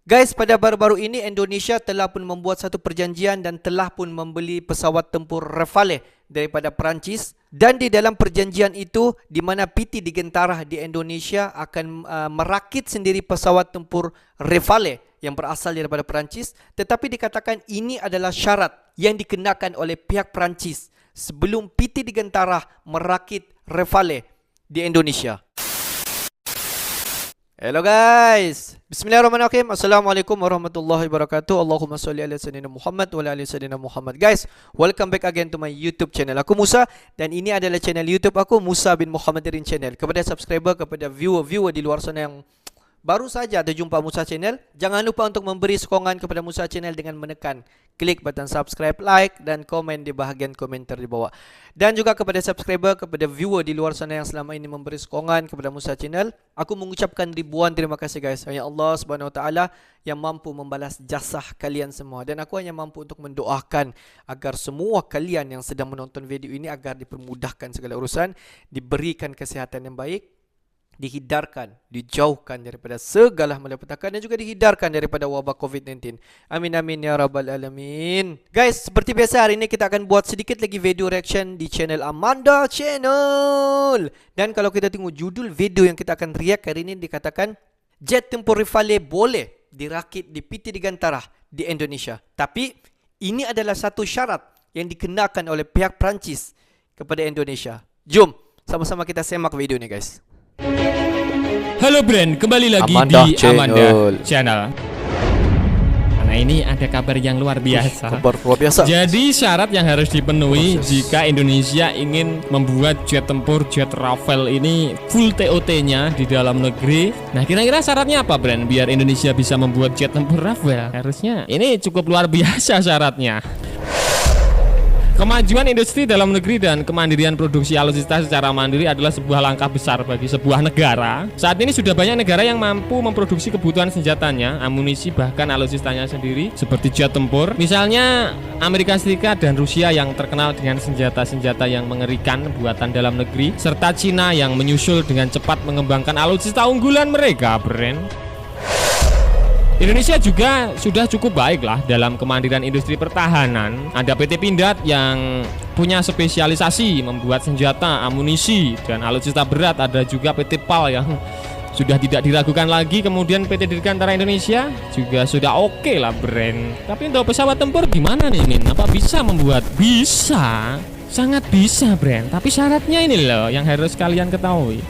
Guys, pada baru-baru ini Indonesia telah pun membuat satu perjanjian dan telah pun membeli pesawat tempur Rafale daripada Perancis. Dan di dalam perjanjian itu, di mana PT Digantara di Indonesia akan merakit sendiri pesawat tempur Rafale yang berasal daripada Perancis. Tetapi dikatakan ini adalah syarat yang dikenakan oleh pihak Perancis sebelum PT Digantara merakit Rafale di Indonesia. Hello guys, bismillahirrahmanirrahim. Assalamualaikum warahmatullahi wabarakatuh. Allahumma salli ala sayyidina Muhammad wa ala ali sayyidina Muhammad. Guys, welcome back again to my YouTube channel. Aku Musa dan ini adalah channel YouTube aku, Musa bin Muhammadirin Channel. Kepada subscriber, kepada viewer di luar sana yang baru saja ada jumpa Musa Channel, jangan lupa untuk memberi sokongan kepada Musa Channel dengan menekan klik button subscribe, like dan komen di bahagian komentar di bawah. Dan juga kepada subscriber, kepada viewer di luar sana yang selama ini memberi sokongan kepada Musa Channel, aku mengucapkan ribuan terima kasih guys. Hanya Allah Subhanahu Wa Taala yang mampu membalas jasa kalian semua, dan aku hanya mampu untuk mendoakan agar semua kalian yang sedang menonton video ini agar dipermudahkan segala urusan, diberikan kesihatan yang baik, dihindarkan, dijauhkan daripada segala malapetaka dan juga dihindarkan daripada wabak COVID-19. Amin amin ya rabbal alamin. Guys, seperti biasa hari ini kita akan buat sedikit lagi video reaction di channel Amanda Channel. Dan kalau kita tengok judul video yang kita akan react hari ini, dikatakan jet tempur Rafale boleh dirakit di PT Digantara di Indonesia. Tapi ini adalah satu syarat yang dikenakan oleh pihak Perancis kepada Indonesia. Jom sama-sama kita semak video ni guys. Halo Brand, kembali lagi Amanda di Channel. Amanda Channel. Nah, ini ada kabar yang luar biasa. Kabar luar biasa. Jadi syarat yang harus dipenuhi jika Indonesia ingin membuat jet tempur jet Rafale ini full TOT-nya di dalam negeri. Nah, kira-kira syaratnya apa Brand biar Indonesia bisa membuat jet tempur Rafale? Harusnya ini cukup luar biasa syaratnya. Kemajuan industri dalam negeri dan kemandirian produksi alutsista secara mandiri adalah sebuah langkah besar bagi sebuah negara. Saat ini sudah banyak negara yang mampu memproduksi kebutuhan senjatanya, amunisi, bahkan alutsistanya sendiri seperti jet tempur. Misalnya Amerika Serikat dan Rusia yang terkenal dengan senjata-senjata yang mengerikan buatan dalam negeri, serta Cina yang menyusul dengan cepat mengembangkan alutsista unggulan mereka, Brand. Indonesia juga sudah cukup baik lah dalam kemandirian industri pertahanan. Ada PT Pindad yang punya spesialisasi membuat senjata, amunisi, dan alutsista berat. Ada juga PT PAL yang sudah tidak diragukan lagi. Kemudian PT Dirgantara Indonesia juga sudah oke lah Brand. Tapi untuk pesawat tempur gimana nih Min? Apa bisa membuat? Bisa, sangat bisa Brand. Tapi syaratnya ini loh yang harus kalian ketahui.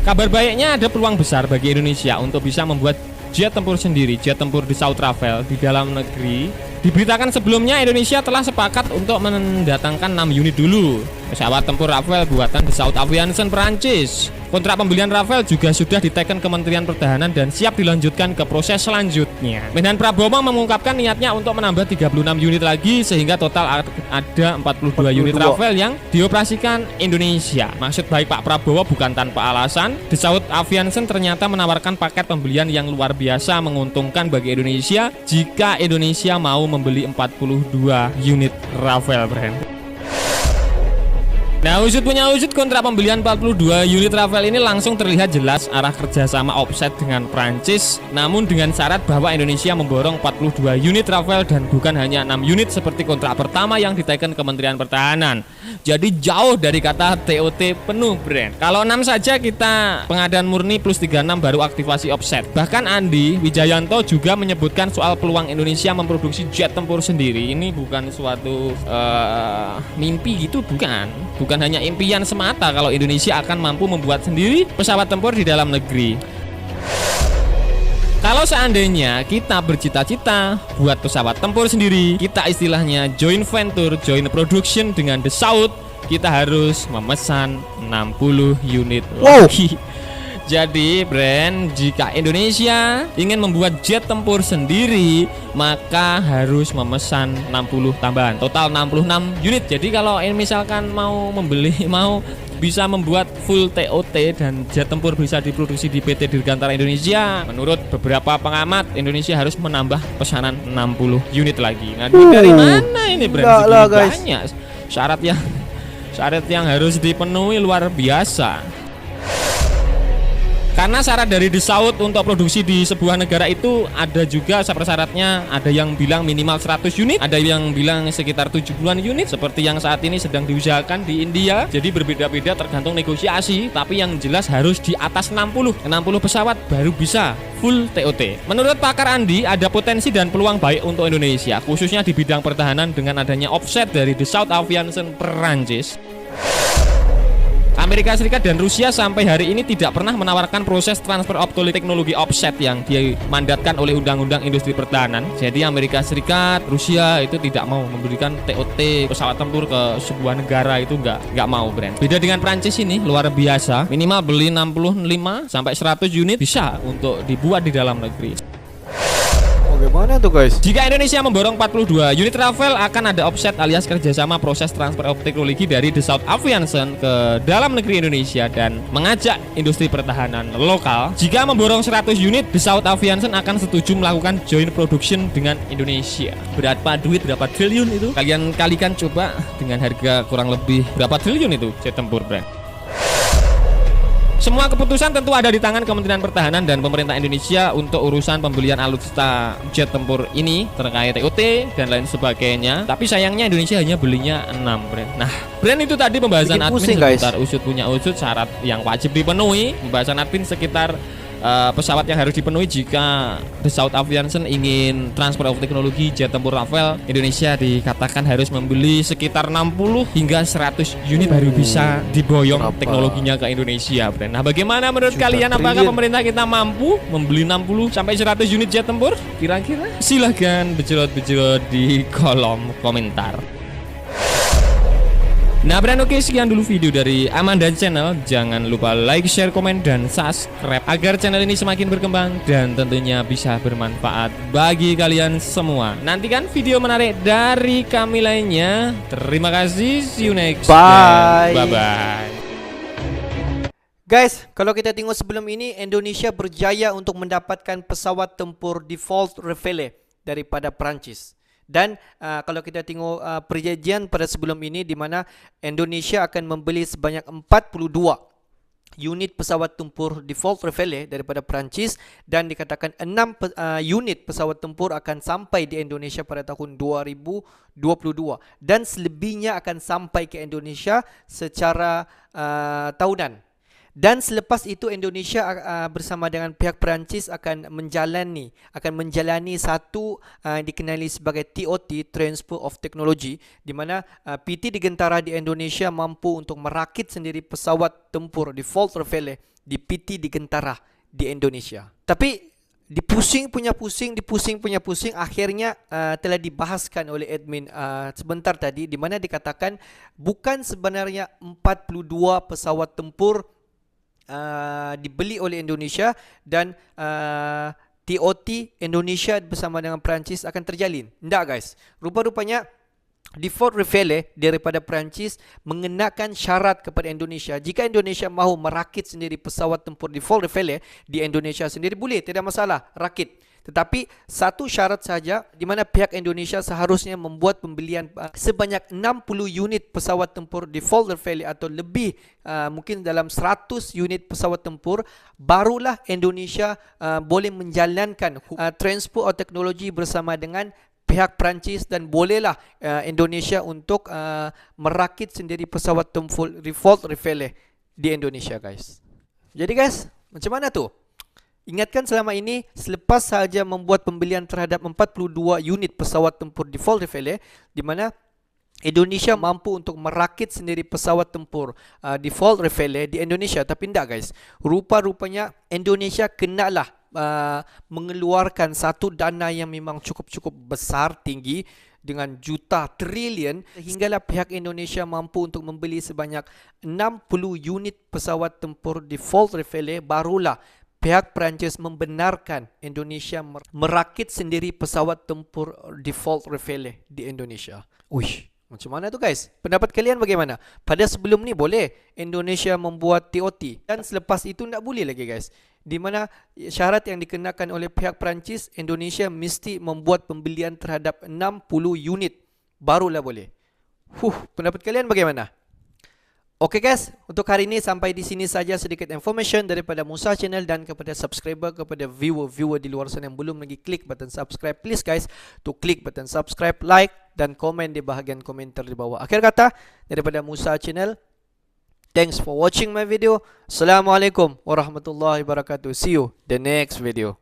Kabar baiknya ada peluang besar bagi Indonesia untuk bisa membuat jet tempur sendiri, jet tempur Dassault Rafale di dalam negeri. Diberitakan sebelumnya Indonesia telah sepakat untuk mendatangkan 6 unit dulu pesawat tempur Rafale buatan Dassault Aviation Perancis. Kontrak pembelian Rafale juga sudah diteken Kementerian Pertahanan dan siap dilanjutkan ke proses selanjutnya. Menhan Prabowo mengungkapkan niatnya untuk menambah 36 unit lagi sehingga total ada 42 unit Rafale yang dioperasikan Indonesia. Maksud baik Pak Prabowo bukan tanpa alasan. Dassault Aviation ternyata menawarkan paket pembelian yang luar biasa menguntungkan bagi Indonesia jika Indonesia mau membeli 42 unit Rafale Brand. Nah, usut punya usut, kontrak pembelian 42 unit Rafale ini langsung terlihat jelas arah kerjasama offset dengan Prancis. Namun dengan syarat bahwa Indonesia memborong 42 unit Rafale dan bukan hanya 6 unit seperti kontrak pertama yang diteken Kementerian Pertahanan. Jadi jauh dari kata TOT penuh Brand. Kalau 6 saja kita pengadaan murni plus 36 baru aktivasi offset. Bahkan Andi Wijayanto juga menyebutkan soal peluang Indonesia memproduksi jet tempur sendiri. Ini bukan suatu mimpi gitu, bukan hanya impian semata kalau Indonesia akan mampu membuat sendiri pesawat tempur di dalam negeri. Kalau seandainya kita bercita-cita buat pesawat tempur sendiri, kita istilahnya joint venture, joint production dengan Dassault, kita harus memesan 60 unit lagi. Jadi Brand, jika Indonesia ingin membuat jet tempur sendiri, maka harus memesan 60 tambahan, total 66 unit. Jadi kalau misalkan mau bisa membuat full TOT dan jet tempur bisa diproduksi di PT Dirgantara Indonesia, menurut beberapa pengamat Indonesia harus menambah pesanan 60 unit lagi. Nah, dari mana ini Brand? Banyak syarat yang harus dipenuhi luar biasa. Karena syarat dari Dassault untuk produksi di sebuah negara itu ada juga persyaratnya, ada yang bilang minimal 100 unit, ada yang bilang sekitar 70-an unit seperti yang saat ini sedang diusahakan di India. Jadi berbeda-beda tergantung negosiasi, tapi yang jelas harus di atas 60 pesawat baru bisa full TOT. Menurut pakar Andi, ada potensi dan peluang baik untuk Indonesia, khususnya di bidang pertahanan dengan adanya offset dari Dassault Aviation Perancis. Amerika Serikat dan Rusia sampai hari ini tidak pernah menawarkan proses transfer teknologi offset yang dimandatkan oleh Undang-Undang Industri Pertahanan. Jadi Amerika Serikat, Rusia itu tidak mau memberikan TOT pesawat tempur ke sebuah negara, itu nggak mau, brand. Beda dengan Prancis ini, luar biasa. Minimal beli 65 sampai 100 unit bisa untuk dibuat di dalam negeri. Bagaimana tuh guys? Jika Indonesia memborong 42 unit Rafale, akan ada offset alias kerjasama proses transfer of teknologi dari Dassault Aviation ke dalam negeri Indonesia dan mengajak industri pertahanan lokal. Jika memborong 100 unit, Dassault Aviation akan setuju melakukan joint production dengan Indonesia. Berapa duit, berapa triliun itu? Kalian kalikan coba dengan harga kurang lebih berapa triliun itu jet tempur, brand. Semua keputusan tentu ada di tangan Kementerian Pertahanan dan pemerintah Indonesia untuk urusan pembelian alutsista jet tempur ini terkait TOT dan lain sebagainya. Tapi sayangnya Indonesia hanya belinya 6, brand. Nah, brand itu tadi pembahasan bikin admin pusing, seputar usut punya usut, syarat yang wajib dipenuhi. Pembahasan admin sekitar pesawat yang harus dipenuhi jika Dassault Aviation ingin transfer of teknologi jet tempur Rafale. Indonesia dikatakan harus membeli sekitar 60 hingga 100 unit baru bisa diboyong teknologinya ke Indonesia, brand. Nah, bagaimana menurut kalian? Apakah pemerintah kita mampu membeli 60 sampai 100 unit jet tempur? Kira-kira? Silahkan bejot-bejot di kolom komentar. Nah, brand, oke, sekian dulu video dari Amanda Channel. Jangan lupa like, share, komen, dan subscribe agar channel ini semakin berkembang dan tentunya bisa bermanfaat bagi kalian semua. Nantikan video menarik dari kami lainnya. Terima kasih, see you next. Bye. Bye-bye. Guys, kalau kita tengok sebelum ini, Indonesia berjaya untuk mendapatkan pesawat tempur default Rafale daripada Perancis. Dan kalau kita tengok perjanjian pada sebelum ini, di mana Indonesia akan membeli sebanyak 42 unit pesawat tempur default Rafale daripada Perancis, dan dikatakan 6 unit pesawat tempur akan sampai di Indonesia pada tahun 2022 dan selebihnya akan sampai ke Indonesia secara tahunan. Dan selepas itu Indonesia bersama dengan pihak Perancis akan menjalani satu dikenali sebagai TOT, Transfer of Technology, di mana PT Digantara di Indonesia mampu untuk merakit sendiri pesawat tempur default Rafale di PT Digantara di Indonesia. Tapi dipusing punya pusing, akhirnya telah dibahaskan oleh admin sebentar tadi, di mana dikatakan bukan sebenarnya 42 pesawat tempur dibeli oleh Indonesia dan TOT Indonesia bersama dengan Perancis akan terjalin. Tidak, guys. Rupa-rupanya default Rafale daripada Perancis mengenakan syarat kepada Indonesia. Jika Indonesia mahu merakit sendiri pesawat tempur default Rafale di Indonesia sendiri, boleh, tidak masalah, rakit. Tetapi satu syarat saja, di mana pihak Indonesia seharusnya membuat pembelian sebanyak 60 unit pesawat tempur default Rafale atau lebih, mungkin dalam 100 unit pesawat tempur, barulah Indonesia boleh menjalankan transfer of teknologi bersama dengan pihak Perancis, dan bolehlah Indonesia untuk merakit sendiri pesawat tempur default Rafale di Indonesia, guys. Jadi guys, macam mana tu? Ingatkan, selama ini selepas sahaja membuat pembelian terhadap 42 unit pesawat tempur default Rafale, di mana Indonesia mampu untuk merakit sendiri pesawat tempur default Rafale di Indonesia. Tapi tidak, guys. Rupa-rupanya Indonesia kenalah mengeluarkan satu dana yang memang cukup besar, tinggi, dengan juta triliun, sehinggalah pihak Indonesia mampu untuk membeli sebanyak 60 unit pesawat tempur default Rafale. Barulah pihak Perancis membenarkan Indonesia merakit sendiri pesawat tempur default Rafale di Indonesia. Uish, macam mana tu, guys? Pendapat kalian bagaimana? Pada sebelum ni boleh Indonesia membuat TOT, dan selepas itu tak boleh lagi, guys. Di mana syarat yang dikenakan oleh pihak Perancis, Indonesia mesti membuat pembelian terhadap 60 unit barulah boleh. Pendapat kalian bagaimana? Oke guys, untuk hari ini sampai di sini saja sedikit information daripada Musa Channel, dan kepada subscriber, kepada viewer di luar sana yang belum lagi klik button subscribe, please guys to klik button subscribe, like dan komen di bahagian komentar di bawah. Akhir kata daripada Musa Channel, thanks for watching my video. Assalamualaikum warahmatullahi wabarakatuh. See you the next video.